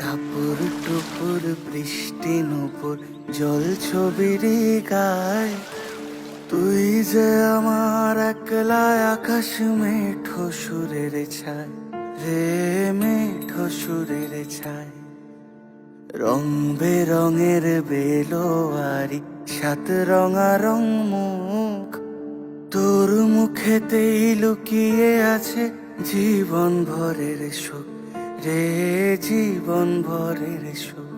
টাপুর টুপুর বৃষ্টি নুপুর জল ছবির গায়, তুই যে আমার একলা আকাশ মেঠো সুরের ছায় রে, মেঠো সুরের ছায়। রং বেরঙের বেলোয়ারি সাত রঙা রং মুখ, তোর মুখেতেই লুকিয়ে আছে জীবন ভরের সুখ রে, জীবন ভরের সুখ।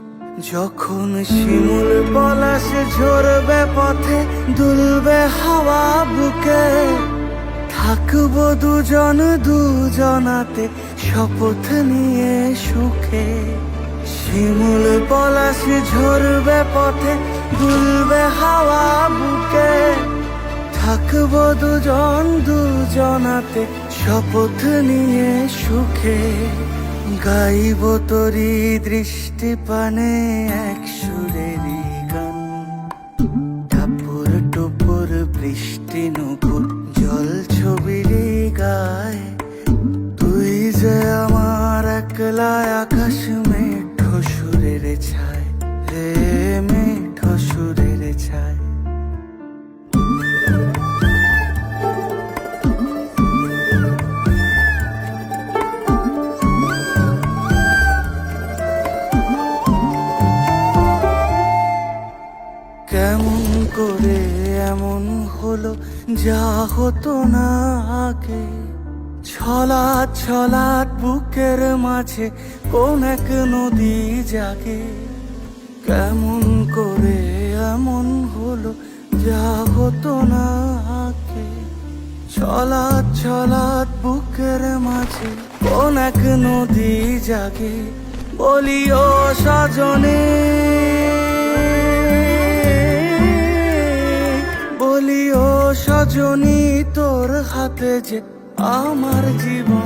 যখন শিমুল পলাশে ঝরবে পথে, দুলবে হাওয়া বুকে, থাকবো দুজন দুজনাতে শপথ নিয়ে সুখে। শিমুল পলাশে ঝরবে পথে, দুলবে হাওয়া বুকে, থাকবো দুজন দুজনাতে শপথ নিয়ে সুখে। গাইব তোরি দৃষ্টি পানে এক সুরেরই গান, টাপুর টুপুর বৃষ্টি নুপুর জল ছবির গায়, তুই যে আমার একলা আকাশ মেঠো সুরের ছায় রে, মেঠো সুরের ছায়। কেমন করে এমন হলো যা হতো না আগে, ছলাৎ ছলাৎ বুকের মাঝে কোন এক নদী জাগে। কেমন করে এমন হলো যা হতো না আগে, ছলাৎ ছলাৎ বুকের মাঝে কোন এক নদী জাগে। বলি ও সজনে, বলি ও সজনী, তোর হাতে যে আমার জীবন